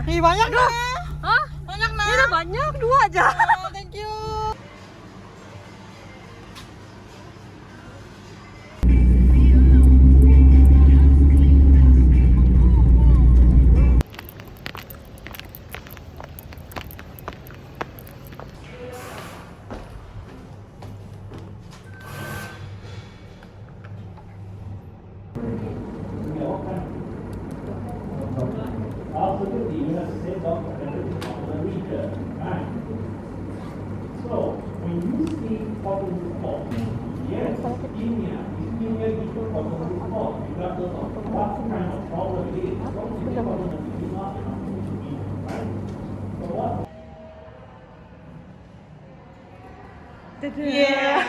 ya? Ih, banyak nah. Hah? Banyak nah. Ini udah banyak, 2 aja. Oh, thank you. Absolutely, you have to set up everything on the reader, right? So, when you see cognitive fault, yes, ischemia equals cognitive fault, regardless of what kind of problem it is. Cognitive problem is not enough to be, right? So what? Yeah.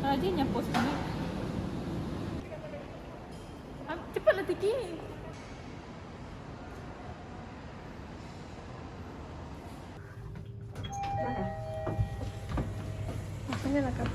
Rajinnya post ini. Cepatlah Tiki. Makanya lah kak.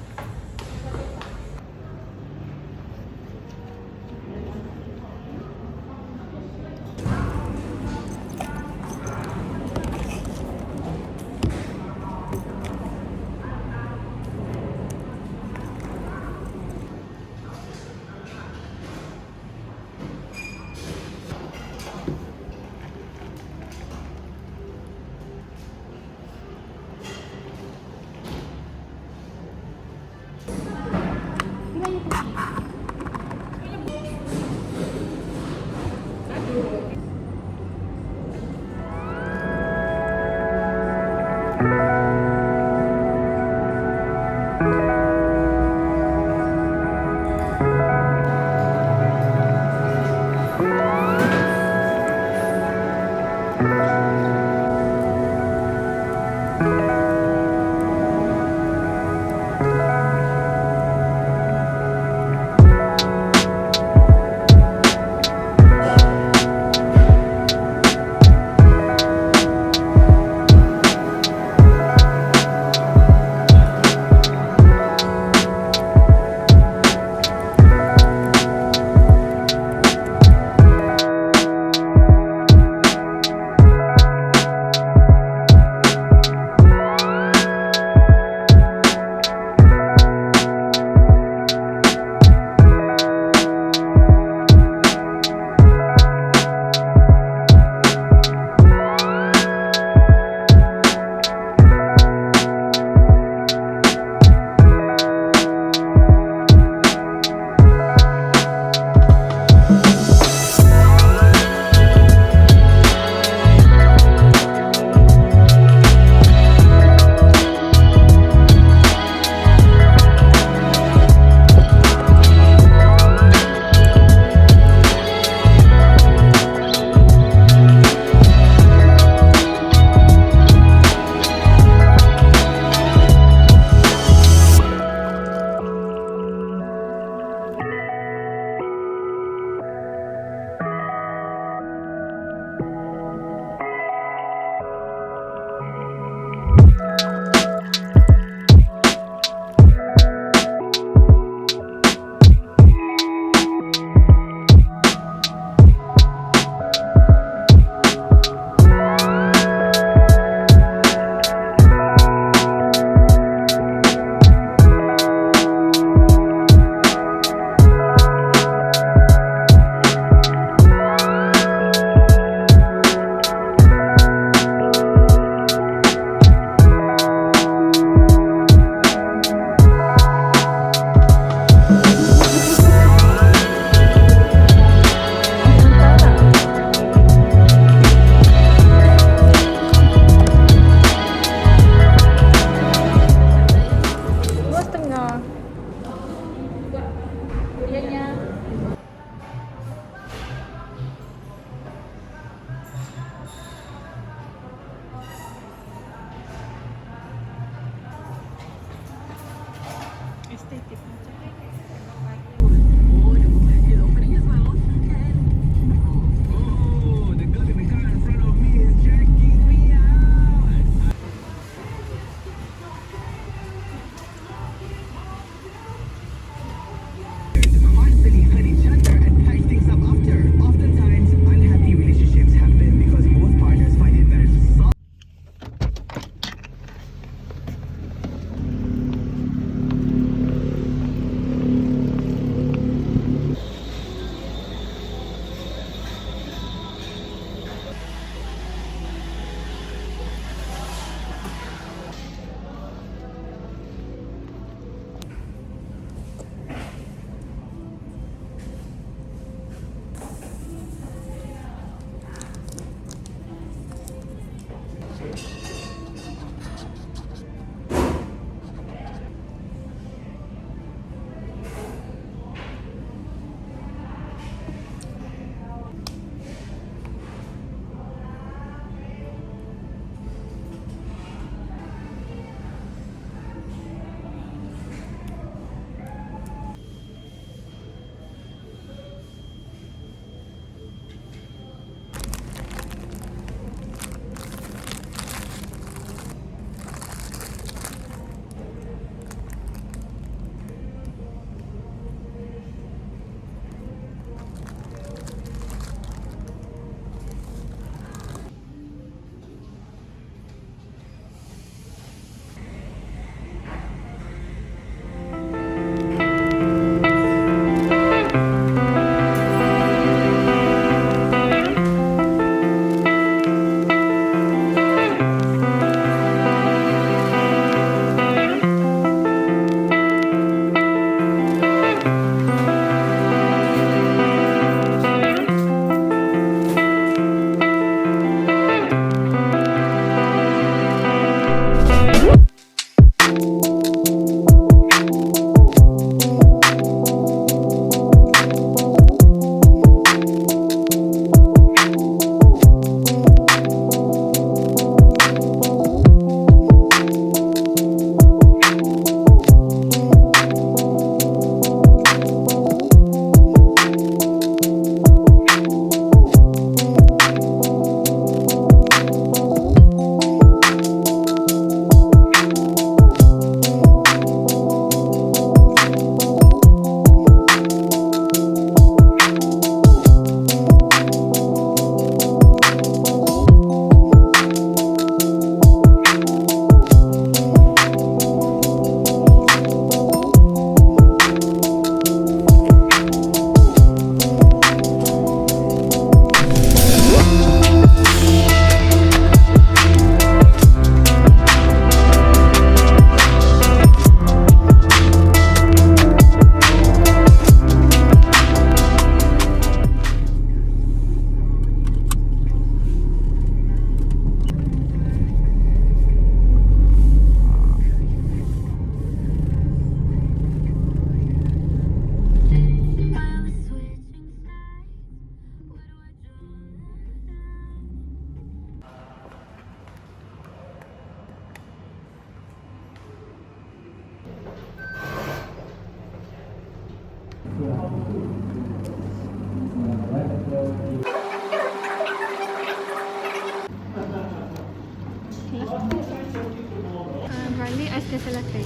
Balik ais kasa latte.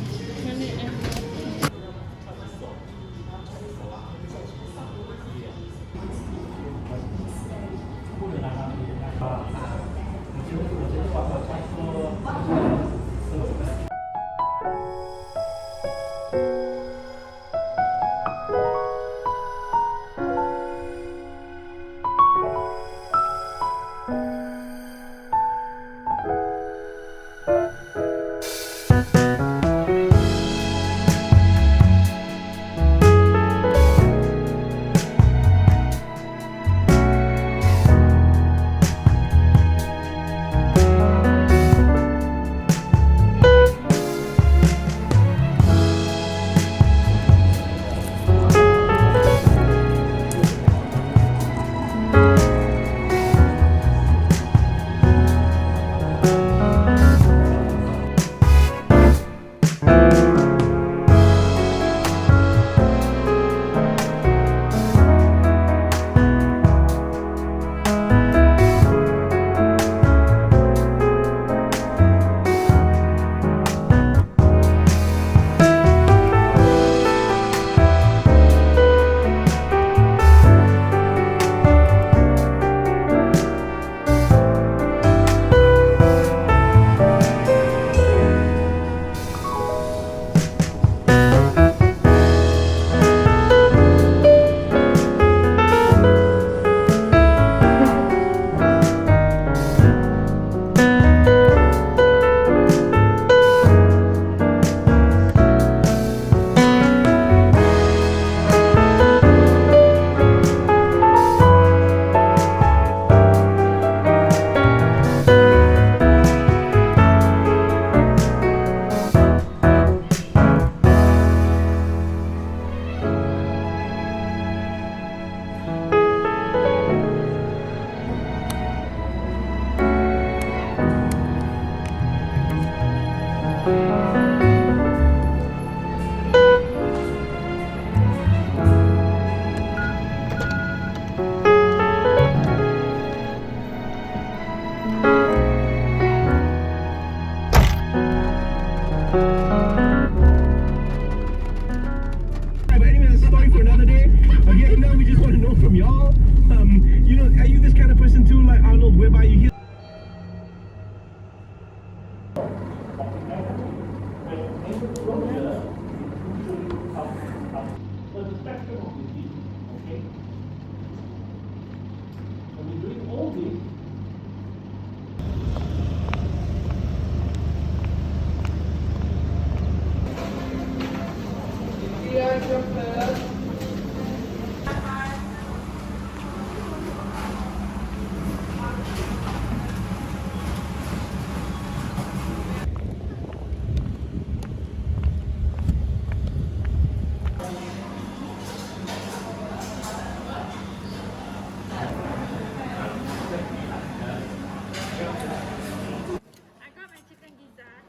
I got my chicken gizzard.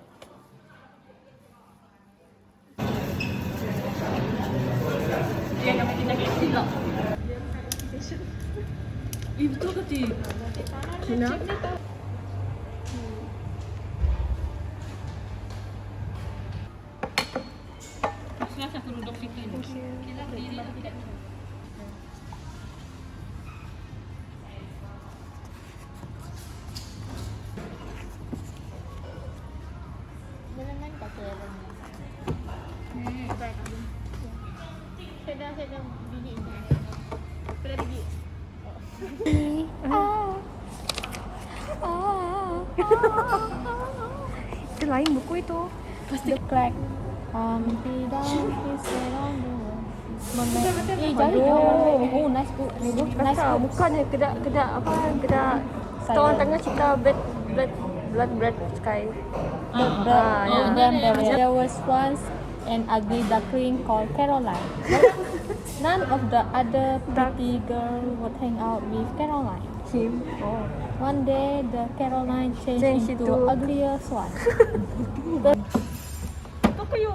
Dia akan kita kecil lah. Betul kecil. Kenapa? Rasa aku duduk situ. Kita berdiri lah tidak. Boleh main pakai apa ni? Saya dah biji ni. Sudah biji. Itu lain buku itu. The crack tidak around the world. Jauh. Oh, nice book. Nice book. Bukannya kedak apa kedak setengah tengah cerita blood bread sky. There was once an ugly duckling called Caroline. None of the other pretty girls would hang out with Caroline. Him. Oh. One day, the Caroline changed into uglier one. Itu kayu.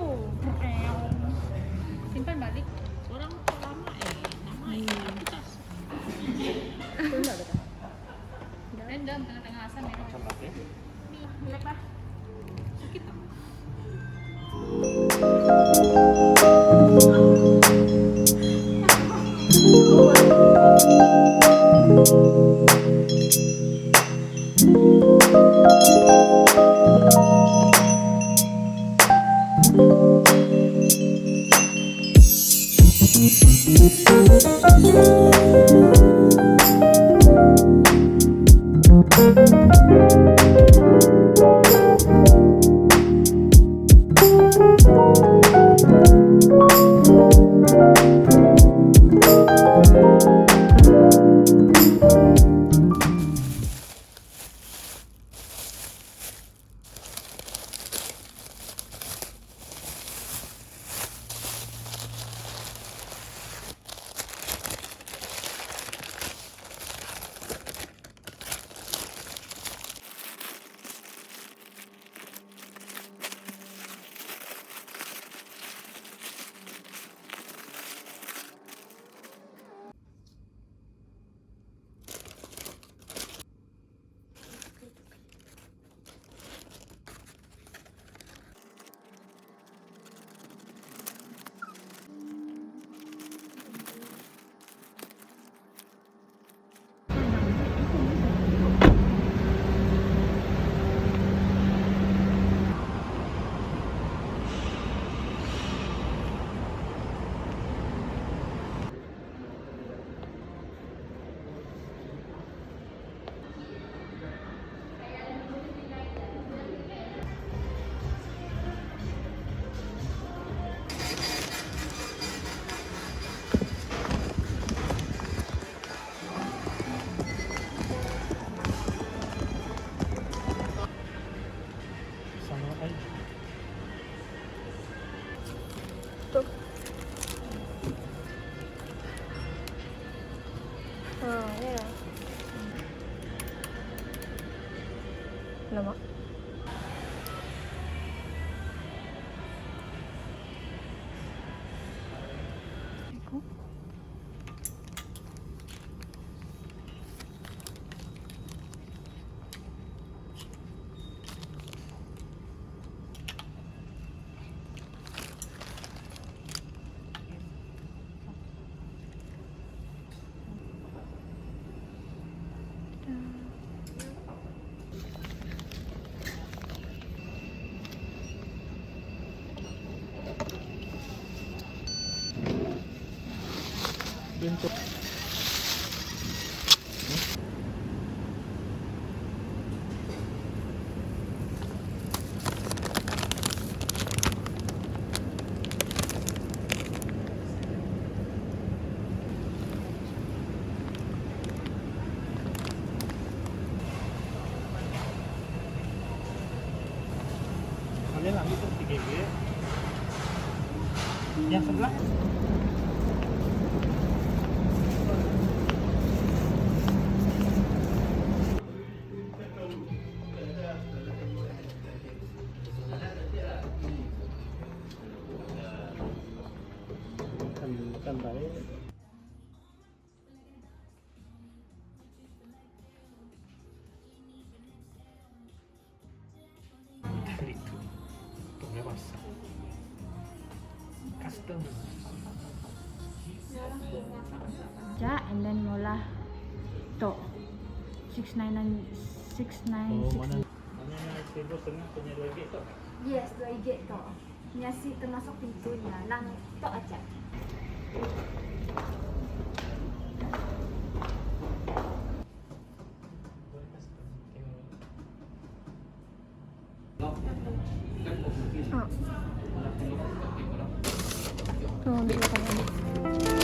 Simpan balik. Orang lama nama aku tas. Random tengah-tengah asam merah. Ni, lepas. Sakit tak? Ya. Lama. Bentuk. Kalian ambil tuh 3G. Yang sebelah. custom. Ja, and then mola to 699 696. Mana yang 1,500 punya 2 gig tu? Yes, 2 gig to. Nyasi termasuk pintunya. Nang to aja. Oh, ambil lah.